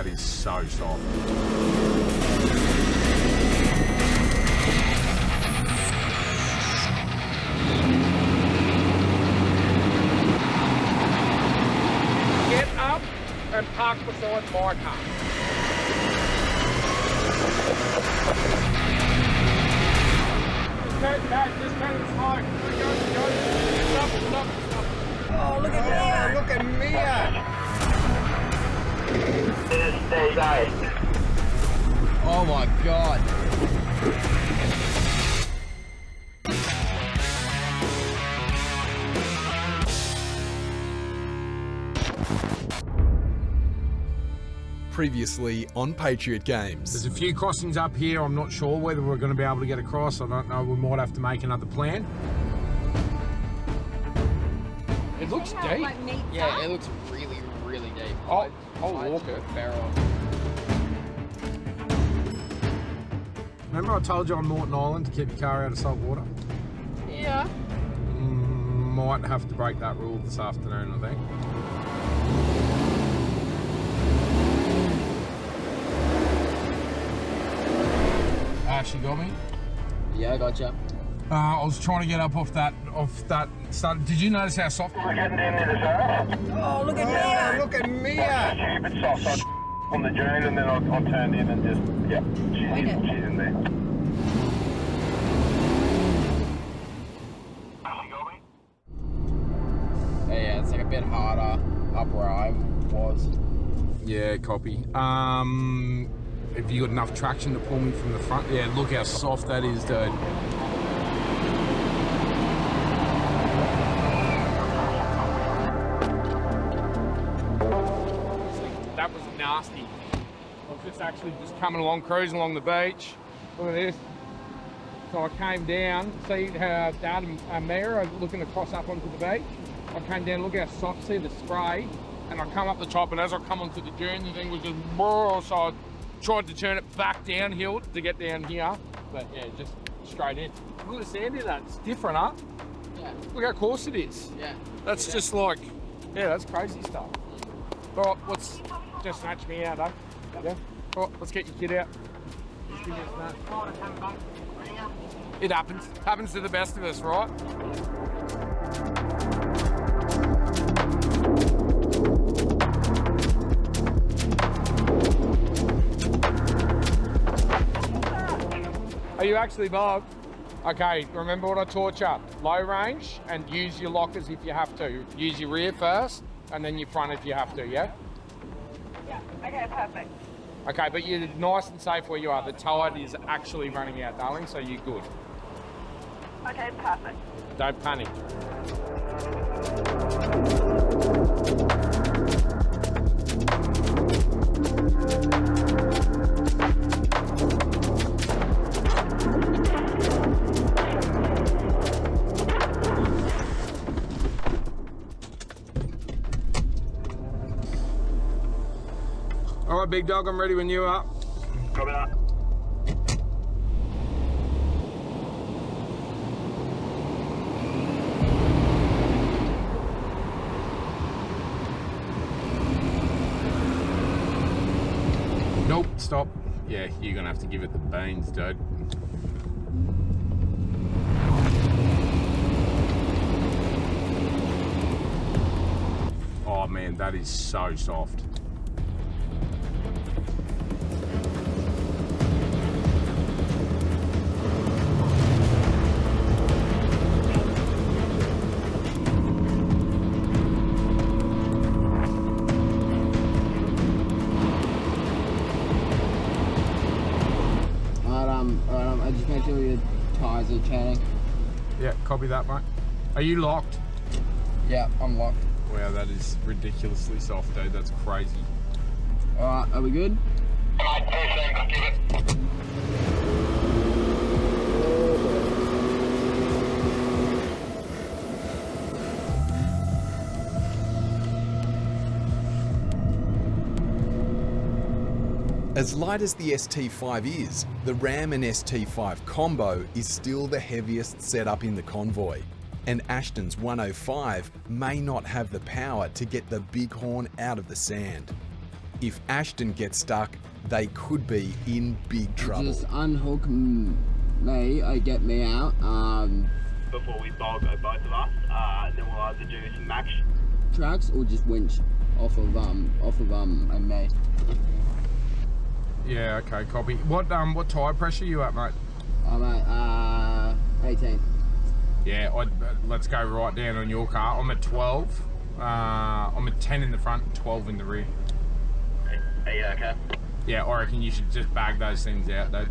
that is so soft. Get up and park beside my car. Just turn it slow. Go. Stop. Oh, look at Mia! Look at Mia! Oh my God. Previously on Patriot Games. There's a few crossings up here. I'm not sure whether we're going to be able to get across. I don't know. We might have to make another plan. It looks deep. Yeah, it looks really, really deep. I'll walk it. Barrel. Remember I told you on Norton Island to keep your car out of salt water? Yeah. Might have to break that rule this afternoon, I think. She got me. Yeah, I gotcha. I was trying to get up off that start. Did you notice how soft? We're getting in there as well. Oh, look at Mia! Look at Mia! Stupid soft. So I on the dune and then I turned in and just, yeah, she's in there. Yeah, it's like a bit harder up where I was. Yeah, copy. Have you got enough traction to pull me from the front? Yeah, look how soft that is, dude. That was nasty. I was just coming along, cruising along the beach. Look at this. So I came down, see how Dad and Mia are looking across up onto the beach. I came down, look how soft, see the spray, and I come up the top, and as I come onto the dune, the thing was just, so I tried to turn it back downhill to get down here, but yeah, just straight in. Look at the sand in that, it's different, huh? Yeah. Look how coarse it is. Yeah. That's just like, yeah, that's crazy stuff. All right, let's just snatch me out, though. Yeah. All right, let's get your kid out. Just give me a snatch. It happens. Happens to the best of us, right? Are you actually bogged? Okay, remember what I taught you. Low range and use your lockers if you have to. Use your rear first and then your front if you have to, yeah? Yeah, okay, perfect. Okay, but you're nice and safe where you are. The tide is actually running out, darling, so you're good. Okay, perfect. Don't panic. All right, big dog, I'm ready when you are. Copy that. Nope, stop. Yeah, you're gonna have to give it the beans, dude. Oh man, that is so soft. Just make sure your tyres are turning. Yeah, copy that, mate. Are you locked? Yeah, I'm locked. Wow, that is ridiculously soft, dude. That's crazy. Alright, are we good? As light as the ST5 is, the Ram and ST5 combo is still the heaviest setup in the Convoy, and Ashton's 105 may not have the power to get the big horn out of the sand. If Ashton gets stuck, they could be in big trouble. Just unhook me, get me out. Before we bog both of us, then we'll either do some Maxtrax or just winch off of me. Yeah, okay, copy. What tyre pressure are you at, mate? I'm at 18. Yeah, let's go right down on your car. I'm at 12. I'm at 10 in the front, 12 in the rear. Are you okay? Yeah, I reckon you should just bag those things out, though.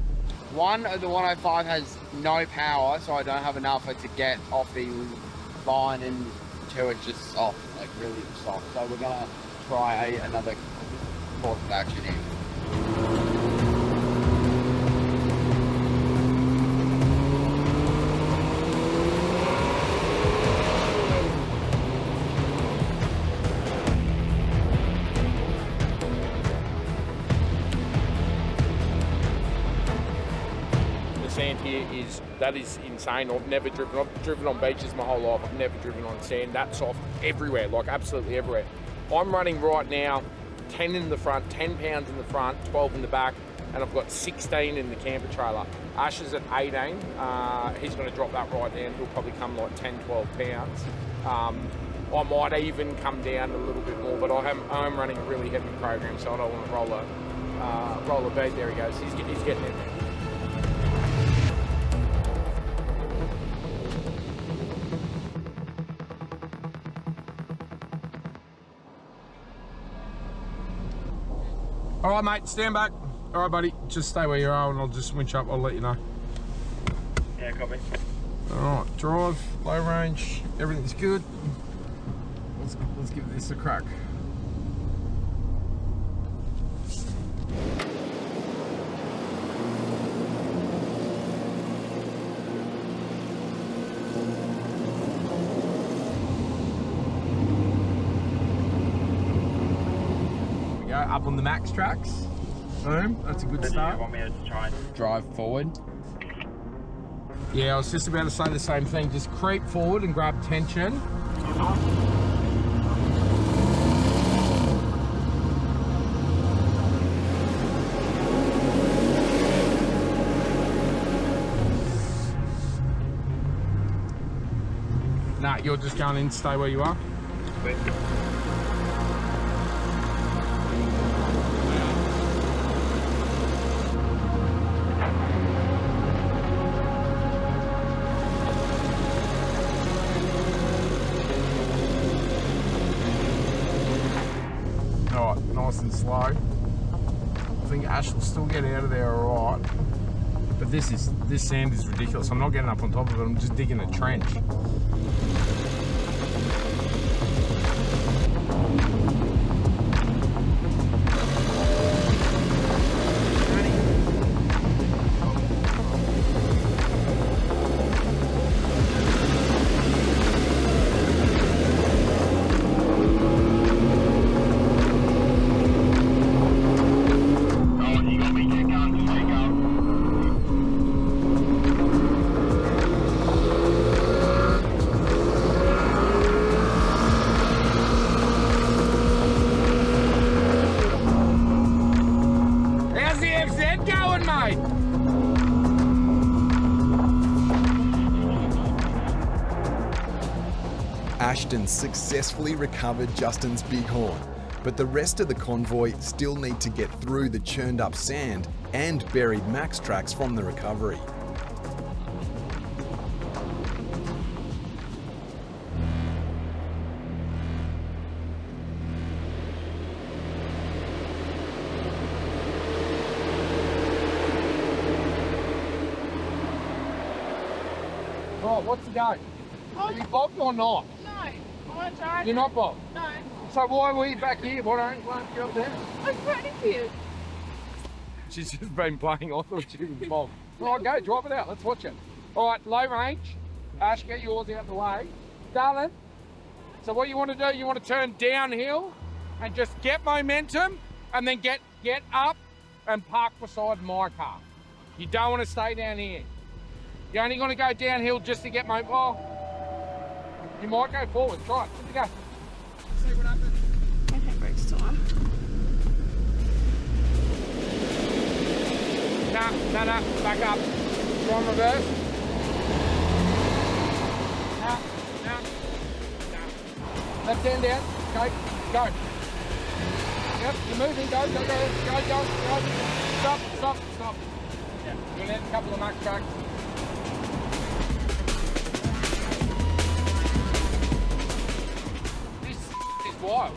One of the 105 has no power, so I don't have enough to get off the line, and two, it's just soft, like really soft. So we're gonna try another course of action here. Sand here is insane. I've driven on beaches my whole life. I've never driven on sand that soft everywhere, like absolutely everywhere. I'm running right now 10 in the front, 10 pounds in the front, 12 in the back, and I've got 16 in the camper trailer. Ash is at 18. He's going to drop that right down. He'll probably come like 10, 12 pounds. I might even come down a little bit more, but I'm running a really heavy program, so I don't want to roll a beat. There he goes. He's getting in there. All right, mate, stand back. All right, buddy, just stay where you are and I'll just winch up. I'll let you know. Yeah, copy. All right, drive, low range, everything's good. Let's give this a crack. Up on the Maxtrax. Boom, that's a good start. You want me to try and Drive forward. Yeah, I was just about to say the same thing. Just creep forward and grab tension. Nah, you're just going in, stay where you are. Alright, nice and slow. I think Ash will still get out of there alright. But this sand is ridiculous. I'm not getting up on top of it, I'm just digging a trench. Ashton successfully recovered Justin's bighorn, but the rest of the convoy still need to get through the churned up sand and buried Maxtrax from the recovery. Right, what's the go? Are you bogged or not? No, I'm sorry. You're not bogged? No, So why are we back here? Why don't you up there? I'm ready for you. She's just been playing. I thought she was bogged. All right, go, drop it out. Let's watch it. All right, low range. Ash, get yours out the way. Darling, so what you want to do, you want to turn downhill and just get momentum and then get up and park beside my car. You don't want to stay down here. You're only going to go downhill just to get my... Oh, you might go forward. Try it. Give it a go. See what happens. Okay, brakes time. Nah, back up. Go on reverse. Nah. Left hand down. Go. Yep, you're moving. Go. Stop. Yeah, you're gonna hit a couple of Maxtrax. This is wild.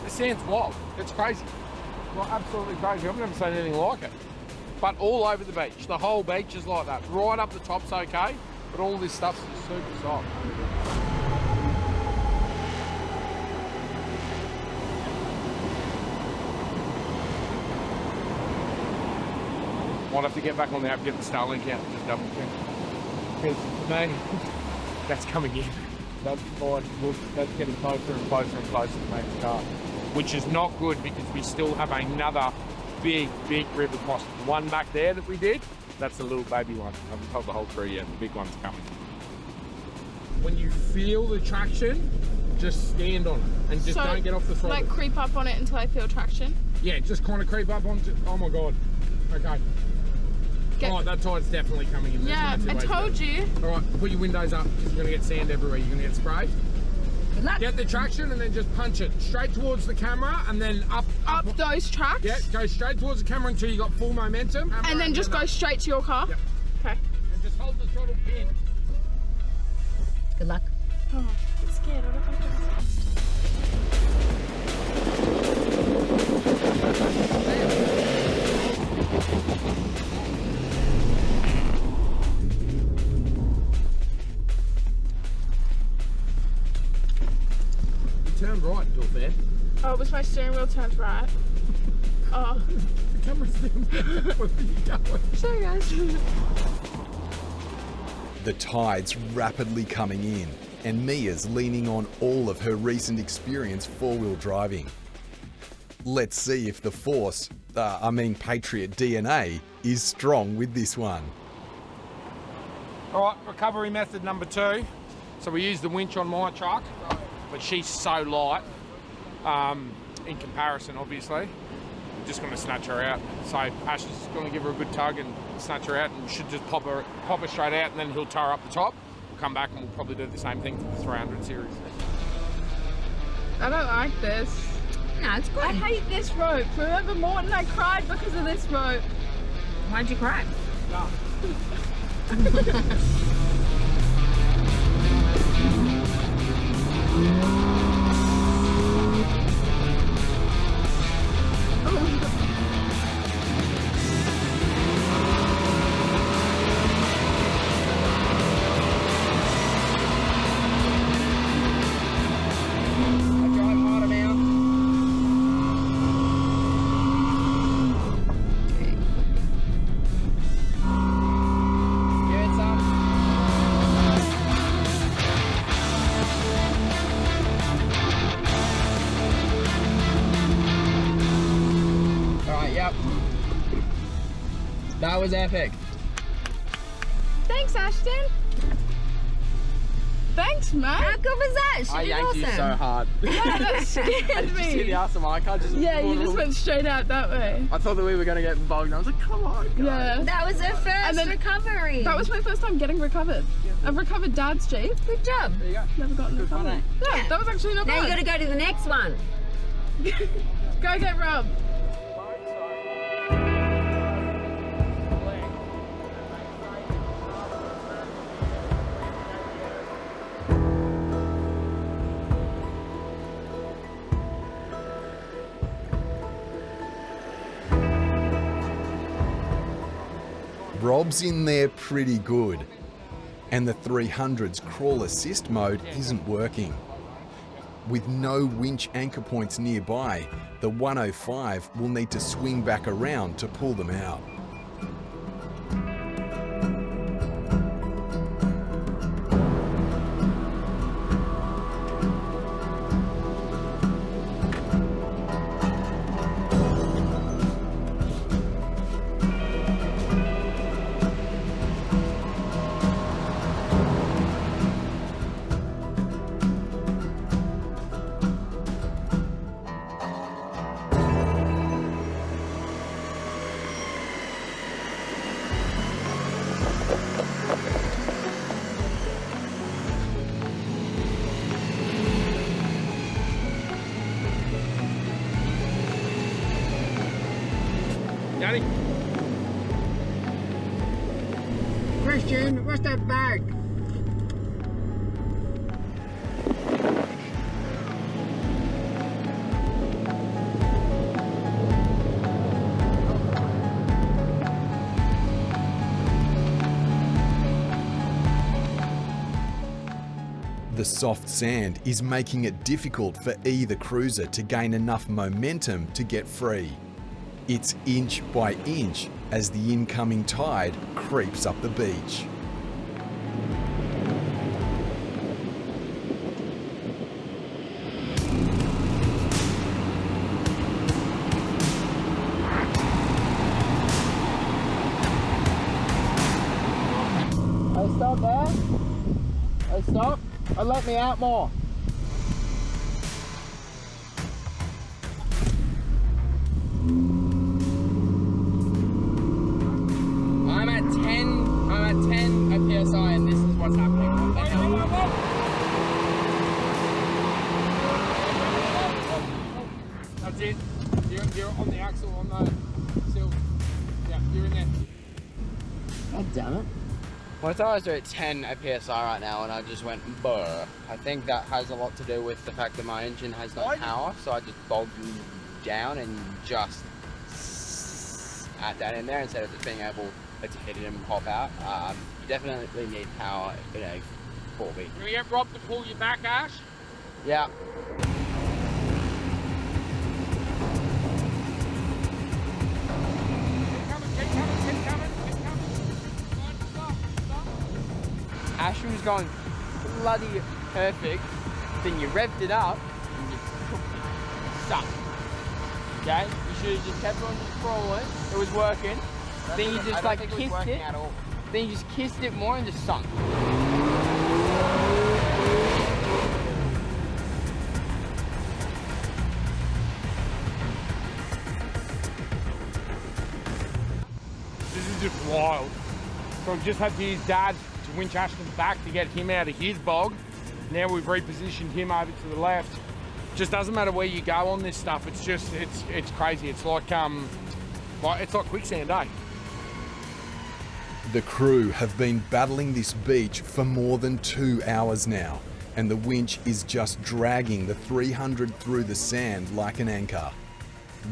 This sand's wild. It's crazy. Well, absolutely crazy. I've never seen anything like it. But all over the beach. The whole beach is like that. Right up the top's okay, but all this stuff's just super soft. Might have to get back on the app, get the Starlink out and just double check. Because for me, that's coming in. That's fine. That's getting closer and closer and closer to Max car. Which is not good because we still have another big river crossing. The one back there that we did, that's the little baby one. I haven't told the whole crew yet, the big one's coming. When you feel the traction, just stand on it and just don't get off the throttle. Like creep up on it until I feel traction? Yeah, just kind of creep up on it. Oh my God. Okay. Oh, that tide's definitely coming in. Yeah, I told you. All right, put your windows up because you're going to get sand everywhere. You're going to get sprayed. Good luck. Get the traction and then just punch it straight towards the camera and then up those tracks? Yeah, go straight towards the camera until you got full momentum. And then just go straight to your car? Yep. Okay. And just hold the throttle pin. Good luck. Oh, I'm scared. I don't know if I'm Turn right until there. Oh, it was my steering wheel turned right. Oh. The camera's down there. Where are you going? Sorry, guys. The tide's rapidly coming in, and Mia's leaning on all of her recent experience four-wheel driving. Let's see if the Force, Patriot DNA, is strong with this one. All right, recovery method number 2. So we use the winch on my truck, but she's so light in comparison, obviously. We're just going to snatch her out. So Ash is going to give her a good tug and snatch her out, and we should just pop her straight out, and then he'll tow her up the top. We'll come back and we'll probably do the same thing for the 300 series. I don't like this. No, it's good. I hate this rope. Remember Morton, I cried because of this rope. Why'd you cry? No. That was epic. Thanks, Ashton. Thanks, man. How good was that? She I did yanked awesome. you so hard. Yeah, that scared Did you see the me. ass of my car? Yeah, you just went straight out that way. I thought that we were going to get bogged. I was like, come on, guys. Yeah. That was her And first then- recovery. That was my first time getting recovered. I've recovered Dad's Jeep. good job. There you go. Never gotten Good fun, recovered. eh? Yeah, that was actually not Now you bad. got to go to the next one. Go get Rob. Rob's in there pretty good, and the 300's crawl assist mode isn't working. With no winch anchor points nearby, the 105 will need to swing back around to pull them out. Danny. Christian, what's that bag? The soft sand is making it difficult for either cruiser to gain enough momentum to get free. It's inch by inch as the incoming tide creeps up the beach. I stop there. I stop. Let me out more. I'm at 10 at PSI and this is what's happening. What the hell? That's it. You're on the axle, on the sill. Yeah, you're in there. God damn it. My tyres are at 10 at PSI right now and I just went brr. I think that has a lot to do with the fact that my engine has no power, so I just bogged down and just at that in there instead of just being able to hit it and pop out. You definitely need power in a 4B. Can we get Rob to pull you back, Ash? Yeah. Keep coming. Stop. Ash was going bloody perfect, then you revved it up and you sucked. Okay? You should have just kept on just crawling. It was working. Then you just like kissed it. Then you just kissed it more and just sunk. This is just wild. So we've just had to use Dad to winch Ashton back to get him out of his bog. Now we've repositioned him over to the left. Just doesn't matter where you go on this stuff. It's just, it's crazy. It's like quicksand, eh? The crew have been battling this beach for more than 2 hours now, and the winch is just dragging the 300 through the sand like an anchor.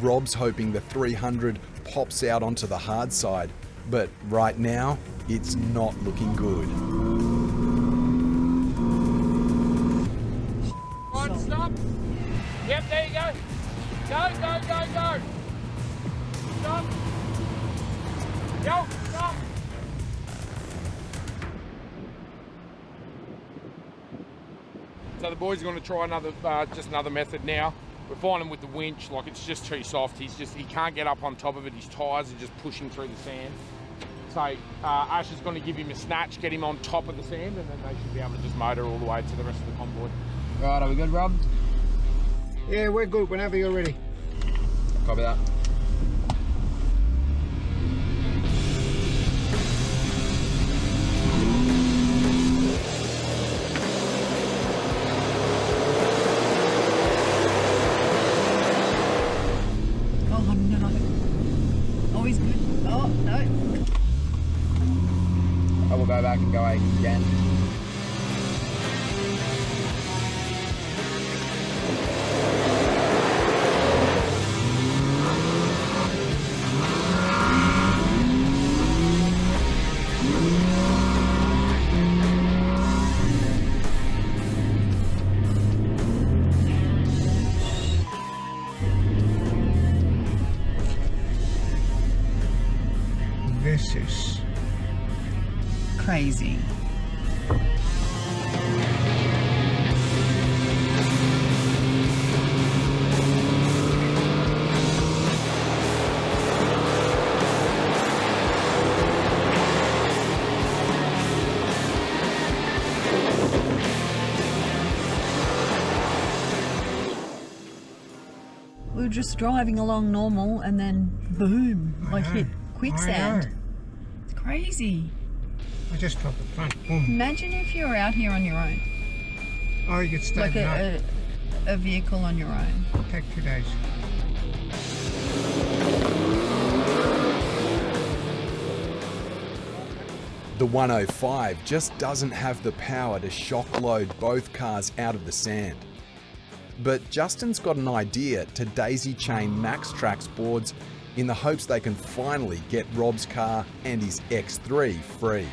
Rob's hoping the 300 pops out onto the hard side, but right now, it's not looking good. On, stop. Yep, there you go. Go. Stop. Go, stop. So the boys are going to try another method now. We're finding with the winch, like it's just too soft. He can't get up on top of it. His tyres are just pushing through the sand. So Ash is going to give him a snatch, get him on top of the sand, and then they should be able to just motor all the way to the rest of the convoy. Right, are we good, Rob? Yeah, we're good whenever you're ready. Copy that. Oh no. Oh, he's good. Oh no. I will go back and go again. This is Crazy. We were just driving along normal and then boom, like hit quicksand. It's crazy. I just got the front. Boom. Imagine if you were out here on your own, Oh, you could stay like the night. a vehicle on your own. Take 2 days. The 105 just doesn't have the power to shock load both cars out of the sand. But Justin's got an idea to daisy chain Maxtrax boards in the hopes they can finally get Rob's car and his X3 free.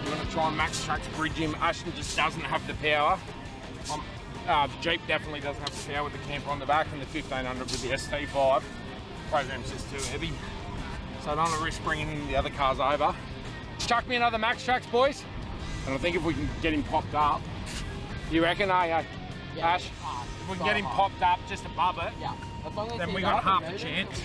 We're going to try and Maxtrax bridge him. Ashton just doesn't have the power. The Jeep definitely doesn't have the power with the camper on the back, and the 1500 with the ST5. Program's just too heavy. So I don't want to risk bringing the other cars over. Chuck me another Maxtrax, boys. And I think if we can get him popped up, you reckon, Ash? If we can get him popped up just above it, then we got half a chance.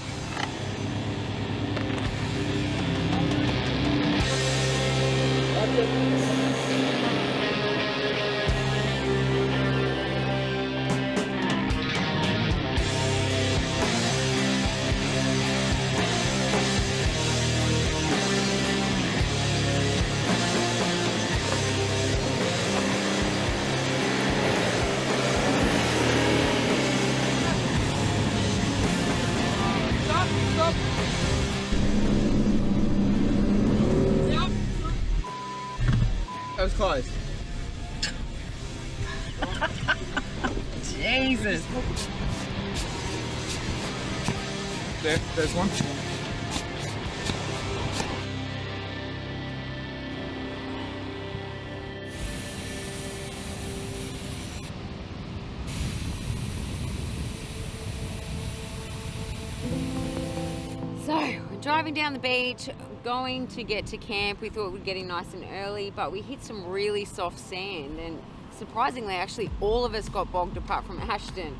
That was close. Jesus. There's one. So, we're driving down the beach, going to get to camp. We thought we'd get in nice and early, but we hit some really soft sand, and surprisingly, actually, all of us got bogged apart from Ashton.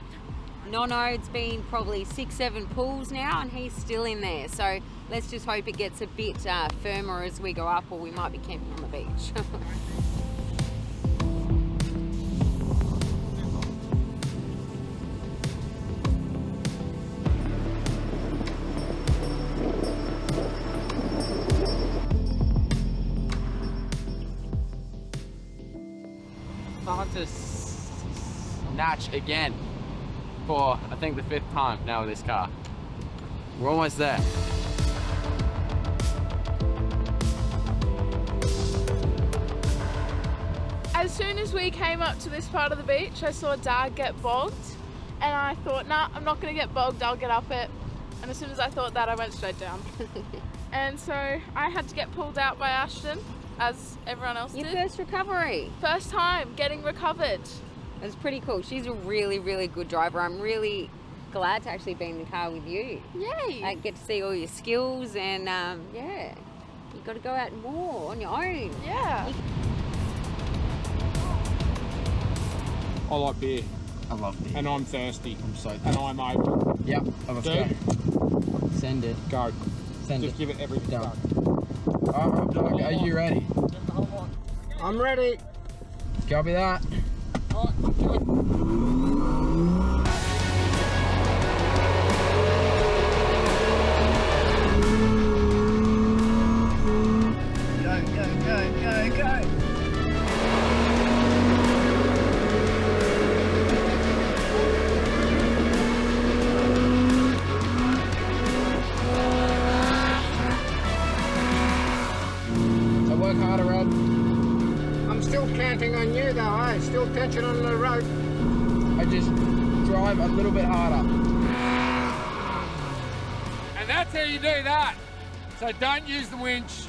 Nono's been probably 6-7 pulls now, and he's still in there. So let's just hope it gets a bit firmer as we go up, or we might be camping on the beach. Starting to snatch again for I think the 5th time now with this car. We're almost there. As soon as we came up to this part of the beach, I saw Dad get bogged, and I thought, nah, I'm not gonna get bogged, I'll get up it. And as soon as I thought that, I went straight down. And so I had to get pulled out by Ashton, as everyone else Your did. first recovery. First time getting recovered. It was pretty cool. She's a really, really good driver. I'm really glad to actually be in the car with you. Yay! I get to see all your skills, and yeah, you got to go out more on your own. Yeah. I like beer, I love beer. and I'm thirsty, I'm so and I'm open. Yep, let's go. Send it. Go. Send Just it. give it everything. Done. Go. Alright, dog, are you ready? I'm ready. Copy that. Go. So work harder, Rob. I'm still counting on you though, eh? Still tension on the rope. I just drive a little bit harder. And that's how you do that. So don't use the winch.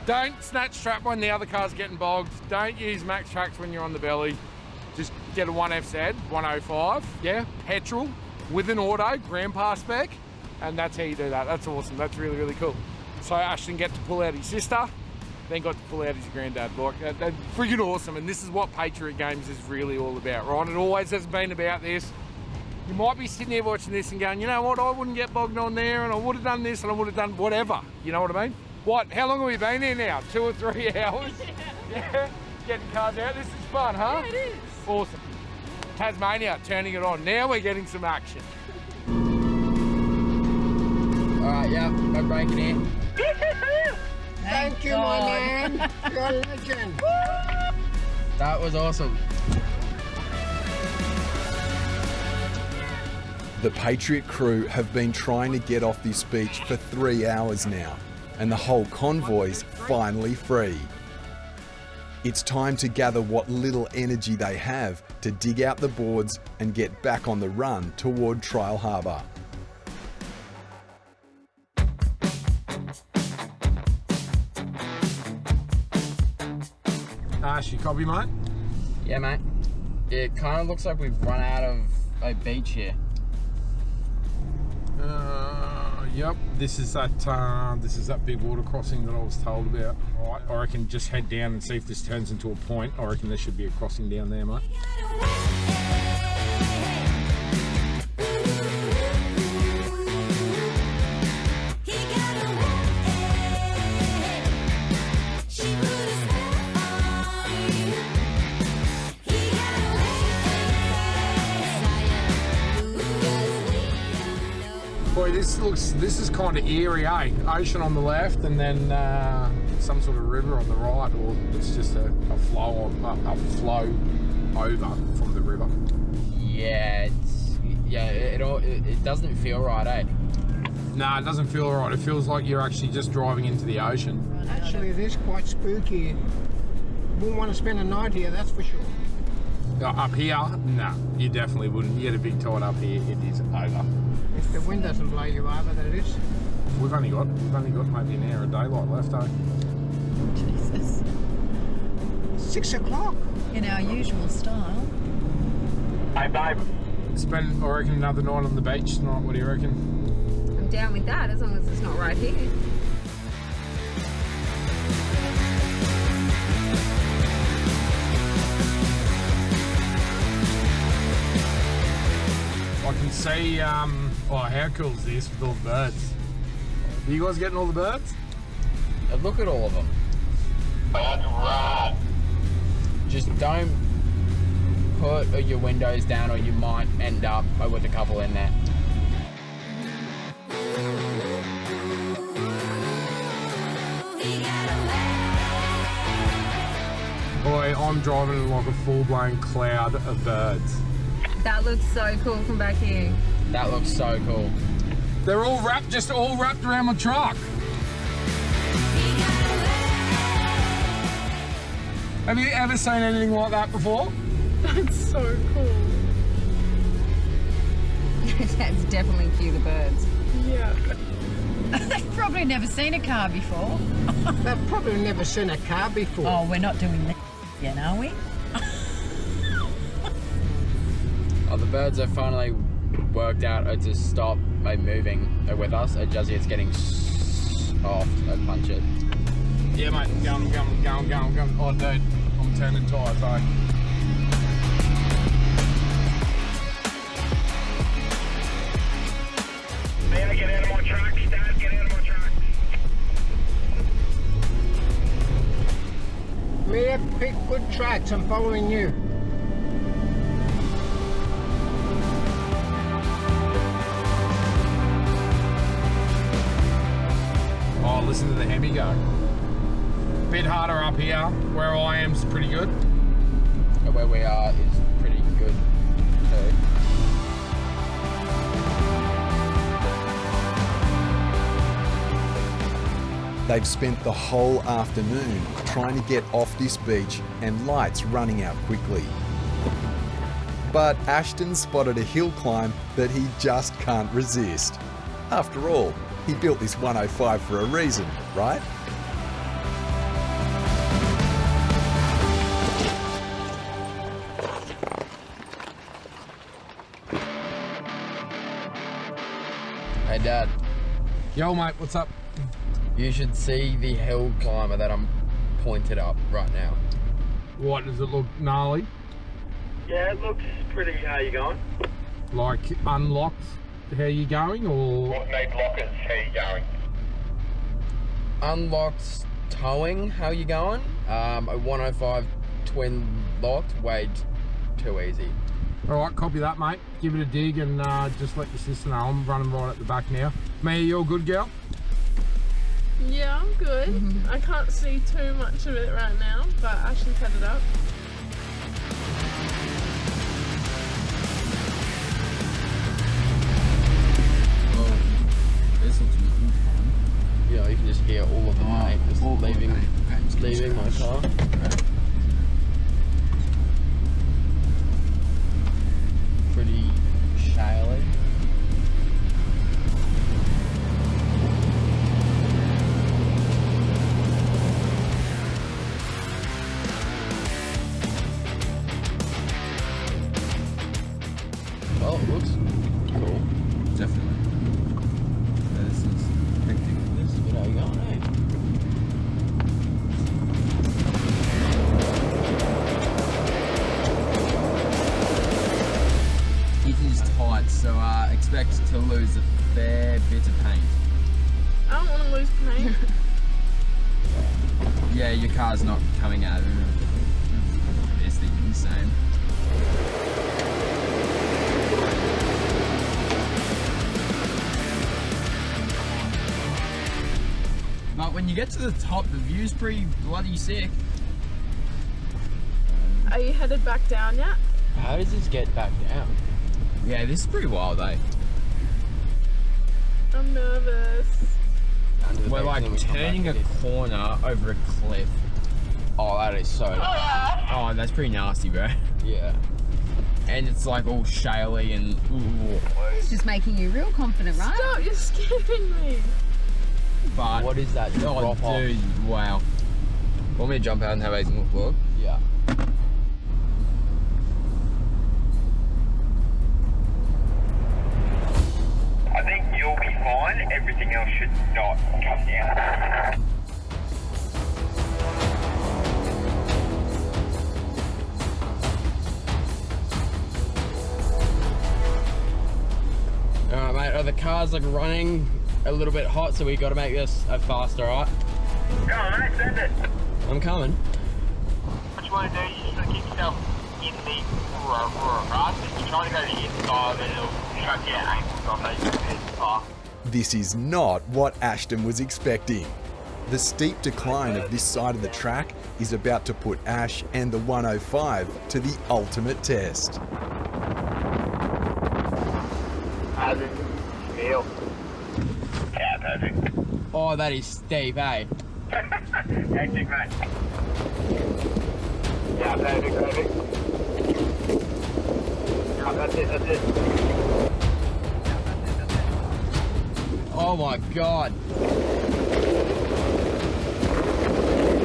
Don't snatch strap when the other car's getting bogged. Don't use Maxtrax when you're on the belly. Just get a 1FZ, 105, yeah, petrol with an auto, grandpa spec, and that's how you do that. That's awesome. That's really, really cool. So Ashton get to pull out his sister, then got to pull out his granddad. Like, that's freaking awesome. And this is what Patriot Games is really all about, right? It always has been about this. You might be sitting there watching this and going, you know what, I wouldn't get bogged on there, and I would have done this, and I would have done whatever. You know what I mean? What, how long have we been here now? 2 or 3 hours? Yeah? Getting cars out. This is fun, huh? Yeah, it is. Awesome. Tasmania, turning it on. Now we're getting some action. Alright, yeah, no breaking in. Thank you, my man. You're a legend. That was awesome. The Patriot crew have been trying to get off this beach for 3 hours now, and the whole convoy's finally free. It's time to gather what little energy they have to dig out the boards and get back on the run toward Trial Harbour. Ash, you copy, mate? Yeah, mate. It kind of looks like we've run out of a beach here. Yep. This is that big water crossing that I was told about. Right. I reckon just head down and see if this turns into a point. I reckon there should be a crossing down there, mate. Boy, this is kind of eerie, eh? Ocean on the left, and then some sort of river on the right, or it's just a flow over from the river. Yeah, it doesn't feel right, eh? Nah, it doesn't feel right. It feels like you're actually just driving into the ocean. Actually, it is quite spooky. Wouldn't want to spend a night here, that's for sure. Up here, nah, you definitely wouldn't. You get a big tide up here, it is over. If the wind doesn't blow you over, that is. We've only got maybe an hour of daylight left, eh? Jesus. 6 o'clock. In our usual style. Hey, babe. Spend, I reckon, another night on the beach tonight. What do you reckon? I'm down with that as long as it's not right here. I can see, how cool is this with all the birds? Are you guys getting all the birds? Look at all of them. That's right. Just don't put your windows down or you might end up with a couple in there. Boy, I'm driving like a full-blown cloud of birds. That looks so cool from back here. That looks so cool. They're all wrapped around my truck. Have you ever seen anything like that before? That's so cool. That's definitely cue the birds. Yeah. They've probably never seen a car before. They've probably never seen a car before. Oh, we're not doing that yet, are we? Oh, the birds have finally worked out to stop moving with us. Juzzy, it's getting soft. I punch it. Yeah, mate, going. Oh, dude, I'm turning tyres, eh? Dad, get out of my truck. Dad, get out of my truck. Mia, pick good tracks. I'm following you. Oh, listen to the Hemi go. Bit harder up here. Where I am is pretty good. Where we are is pretty good too. They've spent the whole afternoon trying to get off this beach and lights running out quickly. But Ashton spotted a hill climb that he just can't resist. After all, he built this 105 for a reason, right? Hey, Dad. Yo, mate, what's up? You should see the hill climber that I'm pointed up right now. What, does it look gnarly? Yeah, it looks pretty. How you going? Like unlocked, how you going, or? What need lockers? How you going? Unlocked towing, how you going? A 105 twin locked, way too easy. Alright, copy that, mate. Give it a dig and just let your sister know. I'm running right at the back now. Mia, you all good, girl? Yeah, I'm good. I can't see too much of it right now, but I should set it up. this looks really fun. Yeah, you can just hear all of the paint just leaving my car. Pretty shaly. Well, it looks cool. Definitely. This is hectic. This is how you going, eh? It is tight, so expect to lose a fair bit of paint. I don't want to lose paint. Yeah, your car's not coming out of this thing the same. But when you get to the top, the view's pretty bloody sick. Are you headed back down yet? How does this get back down? Yeah, this is pretty wild, eh? I'm nervous. We're like turning a corner over a cliff. Oh, that is so. Oh, that's pretty nasty, bro. Yeah. And it's like all shaly and ooh. It's just making you real confident, right? Stop, you're scaring me. But What is that? oh, Drop off? dude, wow. Want me to jump out and have a look? Yeah. I think you'll be fine. Everything else should not come down. Alright, mate. Are the cars like running a little bit hot, so we got to make this a faster, alright? Go on, mate, send it. I'm coming. What you want to do, you just want to keep yourself in the grass. If you're trying to go to the inside, then it'll chuck your ankles off as you get off. This is not what Ashton was expecting. The steep decline of this side of the track is about to put Ash and the 105 to the ultimate test. How's it feel? Yeah, perfect. Oh, that is steep, eh? Hectic, mate. Yeah, perfect, perfect. Yeah, that's it, that's it. Oh my god.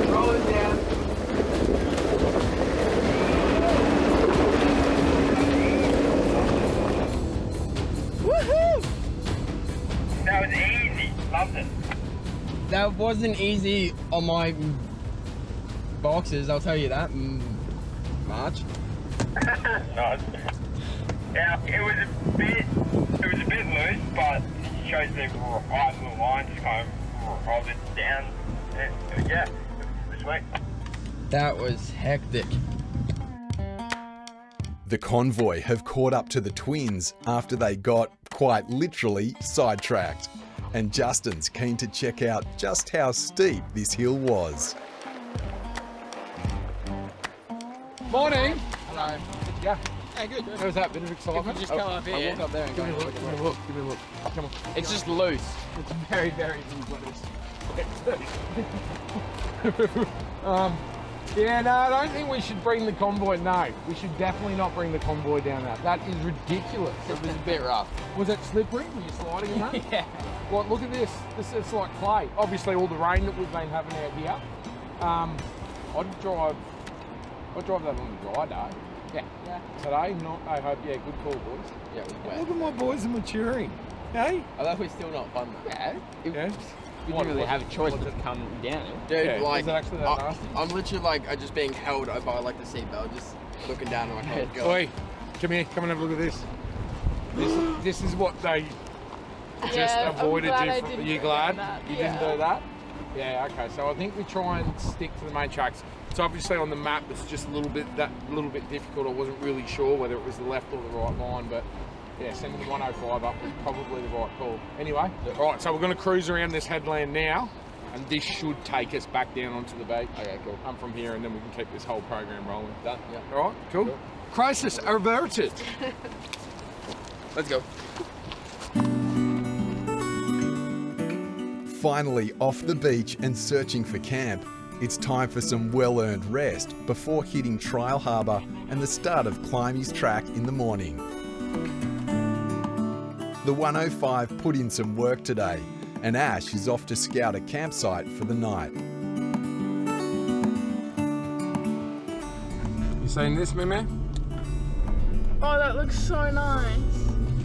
Roll it down. Woohoo! That was easy. Loved it. That wasn't easy on my boxes, I'll tell you that much. Nice. Yeah, it was a bit loose, but it shows the right little line, just kind of rolled it down. Yeah, it was sweet. That was hectic. The Convoy have caught up to the twins after they got, quite literally, sidetracked. And Justin's keen to check out just how steep this hill was. Morning. Hello. Yeah. Hey, good. How was that? Bit of excitement? Just come up here. I'll walk up there and Give me a go. look. Give me a look. Give me a look. Come on. It's just loose. It's very, very loose. Yeah, no, I don't think we should bring the Convoy. No, we should definitely not bring the Convoy down that. That is ridiculous. It was a bit rough. Was it slippery? Were you sliding in that? Yeah. Well, look at this. This is like clay. Obviously, all the rain that we've been having out here. I'd drive that on the dry day. Yeah. Today, not. I hope. Yeah, good call, boys. Yeah, it was wet. Look at my boys are maturing. Hey. Although we're still not fun though. Yeah. Yeah. We didn't really have a choice but to come down. Dude, Yeah, like, is it actually that nasty? I'm literally like, just being held by like the seatbelt, just looking down and like, oh god. Oi, come here. Come and have a look at this. This is what they just Yeah, avoided I'm glad I you from. didn't You go glad down that, you yeah. didn't do that? Yeah. Okay. So I think we try and stick to the main tracks. It's obviously on the map. It's just a little bit difficult. I wasn't really sure whether it was the left or the right line, but. Yeah, sending the 105 up was probably the right call. Anyway, all right, so we're going to cruise around this headland now, and this should take us back down onto the beach. Okay, cool. I'm from here, and then we can keep this whole program rolling. Done? Yeah. All right, cool. Crisis averted. Let's go. Finally off the beach and searching for camp, it's time for some well-earned rest before hitting Trial Harbour and the start of Climby's track in the morning. The 105 put in some work today, and Ash is off to scout a campsite for the night. You seen this, Mimi? Oh, that looks so nice.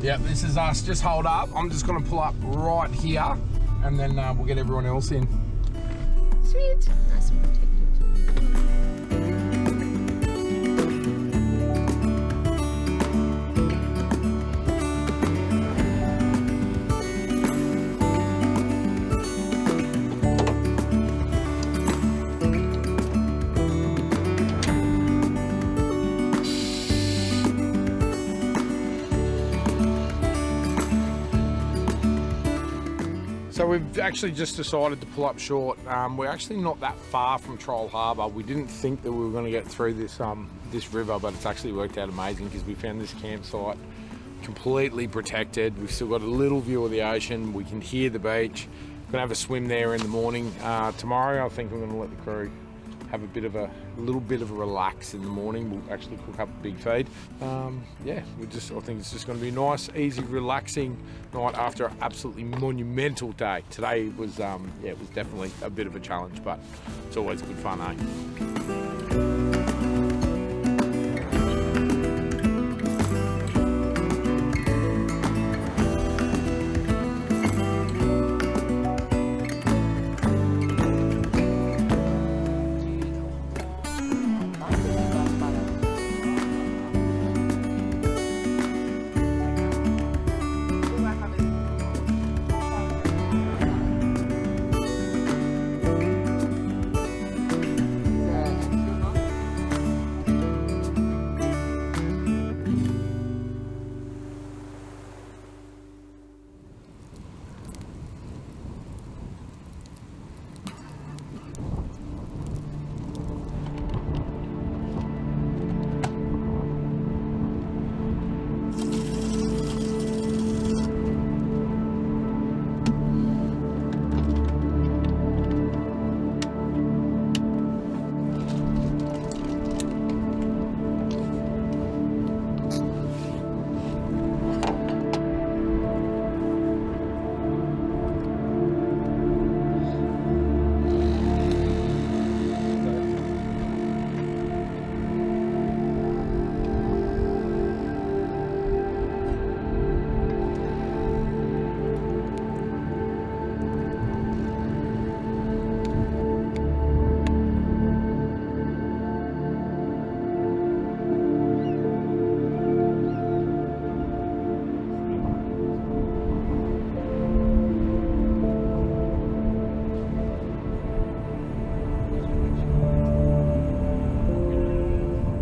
Yep, this is us. Just hold up. I'm just going to pull up right here, and then we'll get everyone else in. Sweet. Nice and protected. So we've actually just decided to pull up short. We're actually not that far from Trial Harbour. We didn't think that we were going to get through this this river, but it's actually worked out amazing because we found this campsite completely protected. We've still got a little view of the ocean. We can hear the beach. We're going to have a swim there in the morning. Tomorrow, I think we're going to let the crew have a little bit of a relax in the morning. We'll actually cook up a big feed. Yeah, I think it's just going to be a nice, easy, relaxing night after an absolutely monumental day. Today was, it was definitely a bit of a challenge, but it's always good fun, eh?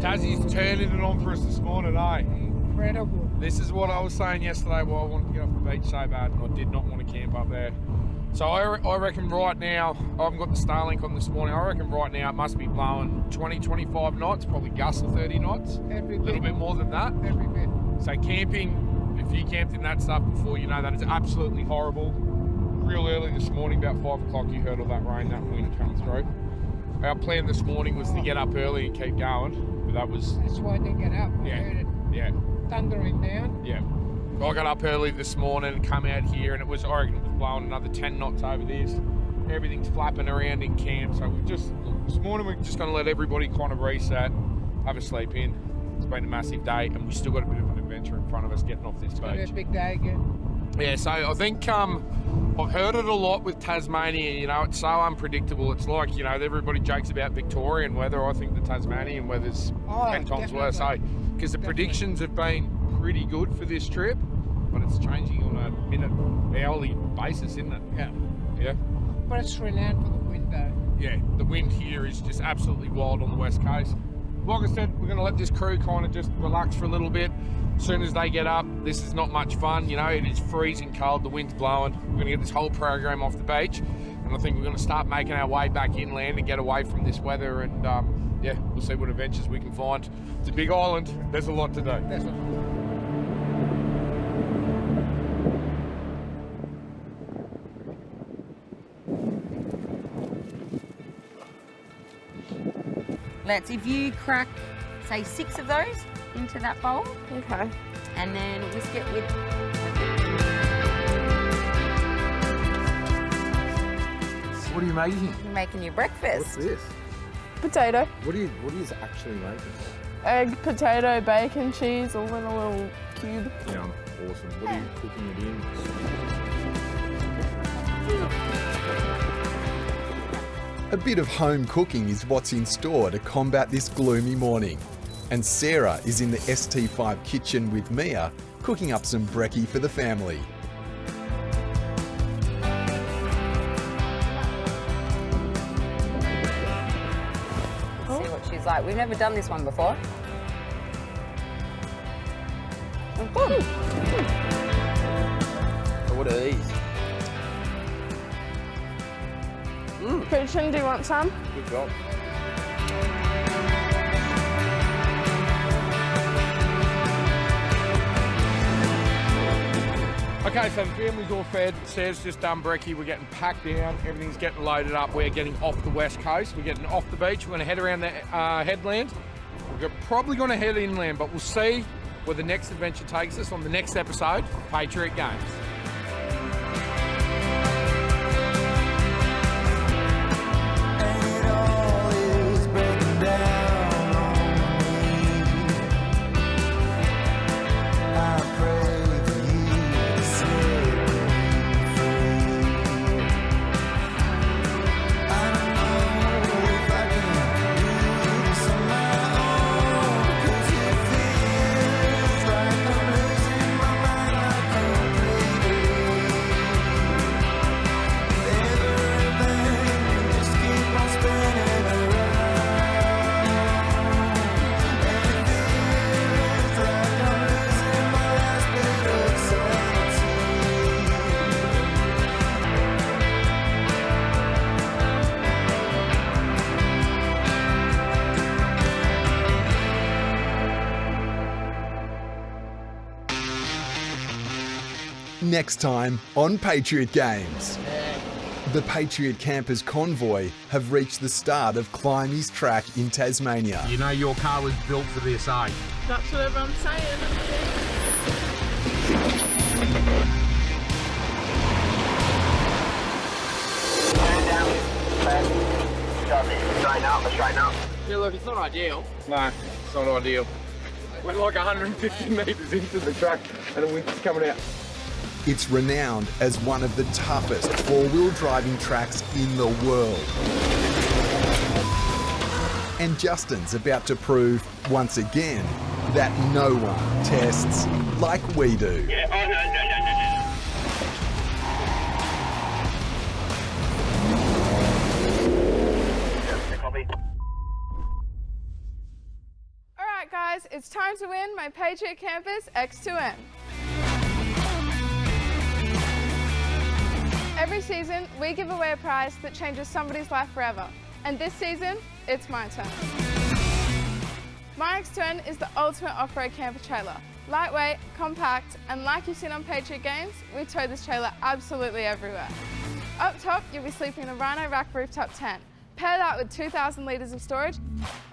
Tassie's turning it on for us this morning, eh? Incredible. This is what I was saying yesterday, why I wanted to get off the beach so bad and I did not want to camp up there. So I reckon right now, I haven't got the Starlink on this morning, I reckon right now it must be blowing 20, 25 knots, probably gusts of 30 knots. Every a little bit more than that. Every bit. So camping, if you camped in that stuff before, you know that is absolutely horrible. Real early this morning, about 5 o'clock, you heard all that rain, that wind coming through. Our plan this morning was to get up early and keep going. That's why they get up. I heard it. Yeah. Thundering down. Yeah. I got up early this morning and come out here, and I reckon it was blowing another 10 knots over this. Everything's flapping around in camp, so this morning we're just going to let everybody kind of reset, have a sleep in. It's been a massive day, and we still got a bit of an adventure in front of us getting off this beach. It's a big day again. Yeah, so I think I've heard it a lot with Tasmania, you know, it's so unpredictable. It's like, you know, everybody jokes about Victorian weather. I think the Tasmanian weather's 10 times worse, eh? Because the predictions have been pretty good for this trip, but it's changing on a minute, hourly basis, isn't it? Yeah. Yeah? But it's renowned for the wind though. Yeah, the wind here is just absolutely wild on the west coast. Like I said, we're going to let this crew kind of just relax for a little bit. As soon as they get up, this is not much fun, you know, it is freezing cold, the wind's blowing. We're going to get this whole program off the beach, and I think we're going to start making our way back inland and get away from this weather, and yeah, we'll see what adventures we can find. It's a big island, there's a lot to do. if you crack, say 6 of those into that bowl. Okay. And then whisk it with... What are you making? Making your breakfast. What's this? Potato. What are you actually making? Egg, potato, bacon, cheese, all in a little cube. Yeah, awesome. What are you cooking it in? A bit of home cooking is what's in store to combat this gloomy morning. And Sarah is in the ST5 kitchen with Mia, cooking up some brekkie for the family. See what she's like. We've never done this one before. So what are these? Christian, do you want some? Good job. Okay, so the family's all fed. Sarah's just done brekkie. We're getting packed down. Everything's getting loaded up. We're getting off the west coast. We're getting off the beach. We're going to head around the headland. We're probably going to head inland, but we'll see where the next adventure takes us on the next episode of Patriot Games. Next time on Patriot Games. The Patriot Campers Convoy have reached the start of Climby's track in Tasmania. You know your car was built for this, eh? That's what everyone's saying. Straighten up. Yeah, look, it's not ideal. No, it's not ideal. We're like 150 metres into the track and the wind's coming out. It's renowned as one of the toughest four-wheel driving tracks in the world. And Justin's about to prove, once again, that no one tests like we do. Yeah, oh no. Copy. Alright guys, it's time to win my Patriot Campers X2M. Every season, we give away a prize that changes somebody's life forever. And this season, it's my turn. My X2M is the ultimate off-road camper trailer. Lightweight, compact, and like you've seen on Patriot Games, we tow this trailer absolutely everywhere. Up top, you'll be sleeping in a Rhino Rack rooftop tent. Pair that with 2,000 litres of storage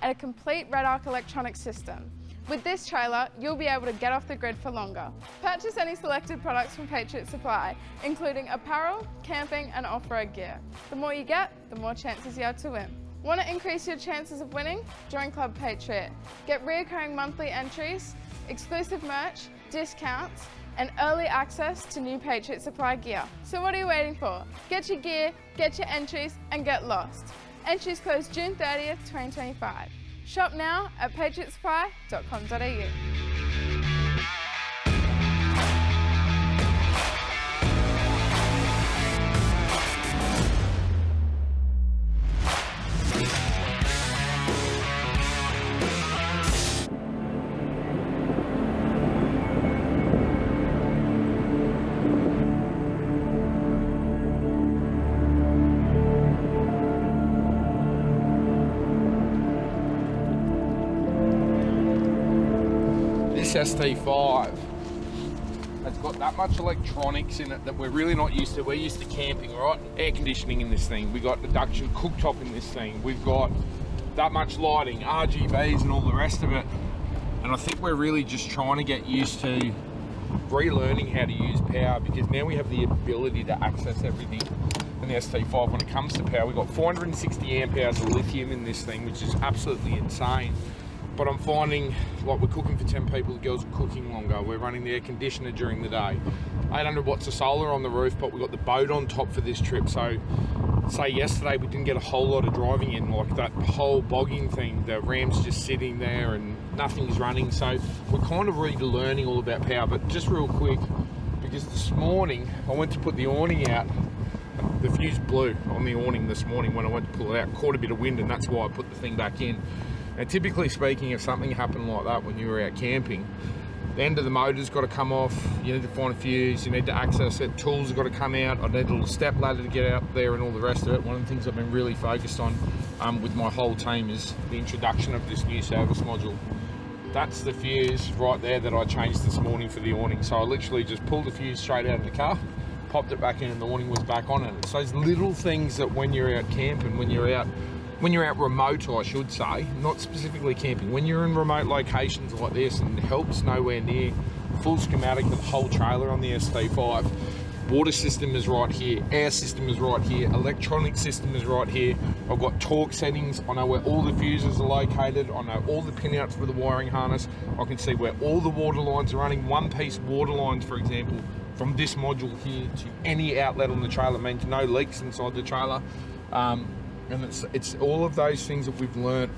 and a complete Red Arc electronic system. With this trailer, you'll be able to get off the grid for longer. Purchase any selected products from Patriot Supply, including apparel, camping and off-road gear. The more you get, the more chances you have to win. Want to increase your chances of winning? Join Club Patriot. Get reoccurring monthly entries, exclusive merch, discounts, and early access to new Patriot Supply gear. So what are you waiting for? Get your gear, get your entries, and get lost. Entries close June 30th, 2025. Shop now at patriotsupply.com.au. This ST5 has got that much electronics in it that we're really not used to. We're used to camping, right? Air conditioning in this thing. We've got induction cooktop in this thing. We've got that much lighting, RGBs and all the rest of it. And I think we're really just trying to get used to relearning how to use power, because now we have the ability to access everything in the ST5 when it comes to power. We've got 460 amp hours of lithium in this thing, which is absolutely insane. But I'm finding, like, we're cooking for 10 people, the girls are cooking longer, we're running the air conditioner during the day. 800 watts of solar on the roof, but we've got the boat on top for this trip. So say yesterday we didn't get a whole lot of driving in, like that whole bogging thing, the ram's just sitting there and nothing's running. So we're kind of relearning all about power. But just real quick, because this morning I went to put the awning out, the fuse blew on the awning this morning when I went to pull it out, caught a bit of wind, and that's why I put the thing back in. And typically speaking, if something happened like that when you were out camping, the end of the motor's got to come off, you need to find a fuse, you need to access it, tools have got to come out, I need a little step ladder to get out there and all the rest of it. One of the things I've been really focused on with my whole team is the introduction of this new service module. That's the fuse right there that I changed this morning for the awning. So I literally just pulled the fuse straight out of the car, popped it back in, and the awning was back on it. It's those little things that when you're out camping, when you're out remote, I should say, not specifically camping, when you're in remote locations like this, and help's nowhere near, full schematic of the whole trailer on the ST5. Water system is right here, air system is right here, electronic system is right here. I've got torque settings, I know where all the fuses are located, I know all the pinouts for the wiring harness, I can see where all the water lines are running. One piece water lines, for example, from this module here to any outlet on the trailer means no leaks inside the trailer. And it's all of those things that we've learnt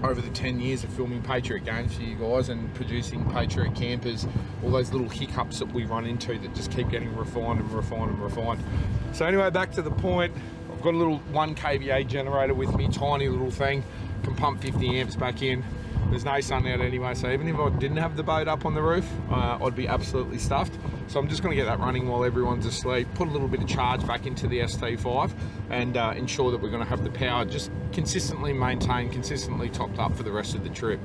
over the 10 years of filming Patriot Games for you guys and producing Patriot campers, all those little hiccups that we run into that just keep getting refined and refined and refined. So anyway, back to the point, I've got a little 1 kVA generator with me, tiny little thing, can pump 50 amps back in. There's no sun out anyway, so even if I didn't have the boat up on the roof, I'd be absolutely stuffed. So I'm just going to get that running while everyone's asleep, put a little bit of charge back into the ST5 and ensure that we're going to have the power just consistently maintained, consistently topped up for the rest of the trip.